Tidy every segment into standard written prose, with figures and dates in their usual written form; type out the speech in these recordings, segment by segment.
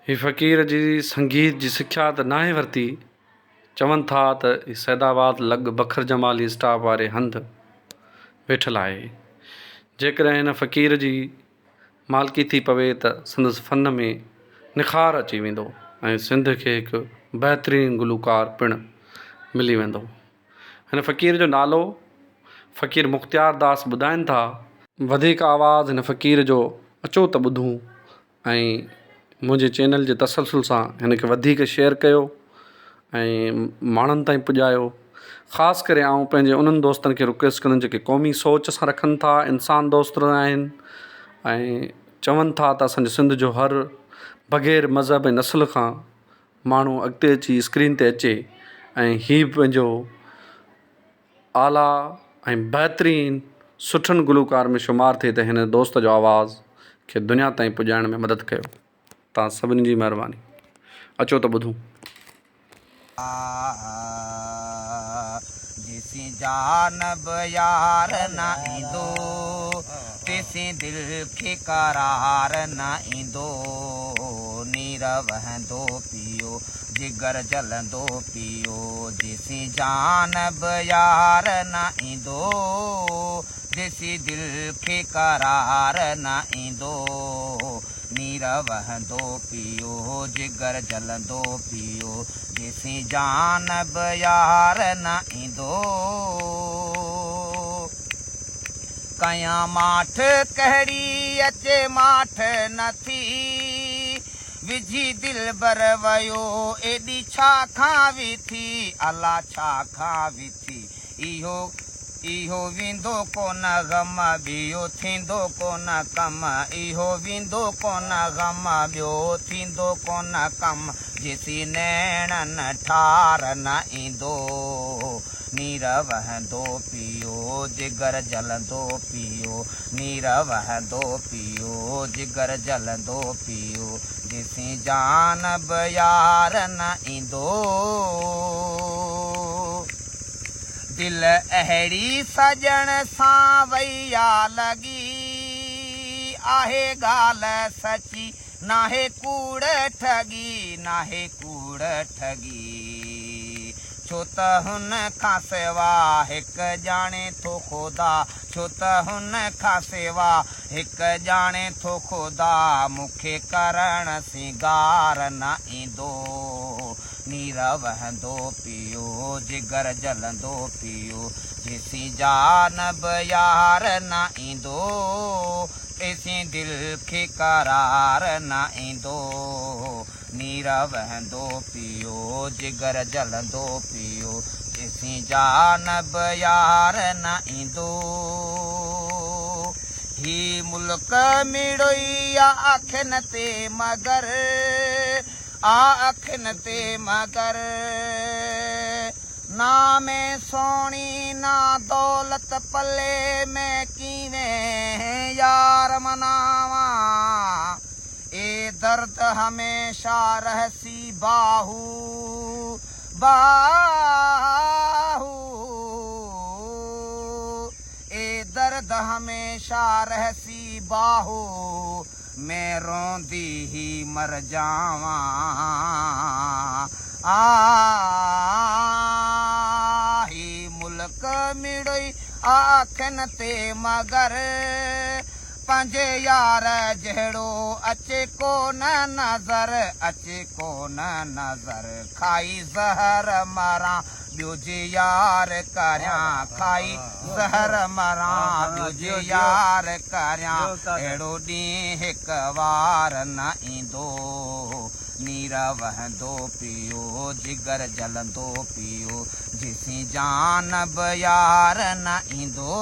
ही फ़क़ीर जी संगीत जी सिख्या त नाहे वरिती। चवनि था त सैदाबाद लॻ बखर जमाली स्टाफ वारे हंधि वेठल आहे। जेकॾहिं हिन फ़क़ीर जी मालिकी थी पवे त संदसि फ़न में निखार अची वेंदो ऐं सिंध खे हिकु बहितरीनु गुलूकार पिणु मिली वेंदो। हिन फ़क़ीर जो नालो फ़क़ीर मुख़्तियार दास ॿुधाइनि था। वधीक आवाज़ु हिन फ़क़ीर जो अचो त ॿुधूं ऐं मुंहिंजे चैनल जे तसलसल सां हिन खे वधीक शेयर कयो ऐं माण्हुनि ताईं पुॼायो। ख़ासि करे आउं पंहिंजे उन्हनि दोस्तनि खे रिक्वेस्ट कंदुमि जेके क़ौमी सोच सां रखनि था, इंसान दोस्त आहिनि ऐं चवनि था त असांजे सिंध जो हर बग़ैर मज़हब ऐं नस्ल खां माण्हू अॻिते अची स्क्रीन ते अचे ऐं हीउ पंहिंजो आला ऐं बहितरीनु सुठनि गुलूकार में शुमारु थिए त हिन दोस्त जो आवाज़ खे दुनिया ताईं पुॼाइण में मदद कयो। तव्हां सभिनी जी महिरबानी। अचो त ॿुधूं। जिसी जानब यार न ईंदो तेसी दिल खे करार न ईंदो। नीर वहंदो पियो जिगर जलंदो पियो। जिसी जानब यार न ईंदो जेसी दिल खे करार न ईंदो। नीर वहंदो पियो जिगर जलंदो पियो। जेसी जानब यार न ईंदो। कयां माठ कहिड़ी अचे माठ नथी विझी दिल बर वयो एॾी छा खावी थी। अला छा खावी थी। इहो वेंदो कोन ग़म ॿियो थींदो कोन कम। इहो वेंदो कोन ग़म ॿियो थींदो कोन कम। जेसी नैणनि ठार न ईंदो। नीर वहंदो पियो जिगर जलंदो पियो। नीर वहंदो पियो जिगर जलंदो पियो। जेसी जानब यार न ईंदो। दिल अहिड़ी सजण सां वैया लॻी आहे ॻाल्हि सची नाहे कूड़ ठगी नाहे कूड़ ठगी। छो त हुन खां सिवा हिकु ॼाणे थो ख़ुदा। छो त हुन खां सिवा हिकु ॼाणे थो ख़ुदा। मूंखे करण सिंगार न ईंदो। नीर वहंदो पियो जिगर जलंदो पियो। जेसी जानब यार न ईंदो तेसी दिल खे करार न ईंदो। नीर वहंदो पियो जिगर जलंदो पियो। जेसी जानब यार न ईंदो। ही मुल्क मिड़ोई अखियुनि ते मगर अखियुनि ते मगर। ना में सोणी ना दौलत पले में कीवें यार मनावा। ए दर्द हमेशा रहसी बाहू बाहू। ए दर्द हमेशा रहसी बाहू। मैं रोंदी ही मर जावा। ही मुल्क मिड़ोई अखियुनि ते मगर। पंहिंजे यार जहिड़ो अचे कोन नज़र अचे कोन नज़र। खाई ज़हर मरां ॿियो जे यार करियां। खाई ज़हर मरां ॿियो जे यार करियां। अहिड़ो ॾींहुं हिकु वार न ईंदो। नीर वहंदो पियो जिगर जलंदो पियो। जेसी जानब यार न ईंदो।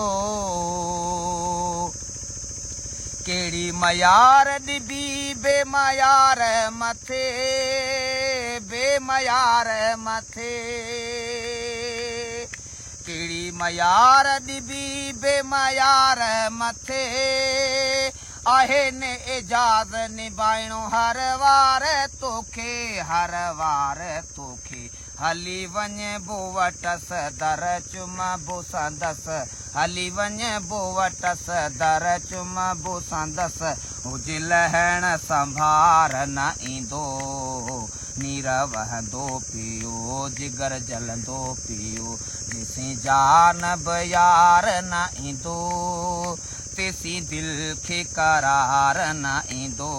कहिड़ी मयार ॾिबी बेमयार मथे बेमयार मथे। कहिड़ी मयार ॾिबी बेमयार मथे। आहे न एजाज़ निभाइणो हर वार तोखे हर वार तोखे। हली वञे बो वटस दर चुम बो संदस हली वञे बो वटस दर चुम बो संदस हुज लहण संभार न ईंदो नीर वहंदो पियो जिगर जलंदो पियो जेसीं जानब यार न ईंदो तेसीं दिलि खे करार न ईंदो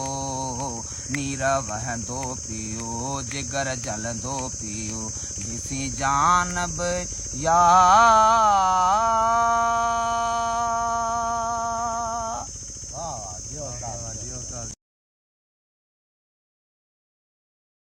नीर वहंदो पियो जिगर जलंदो पियो जेसीं जानब यार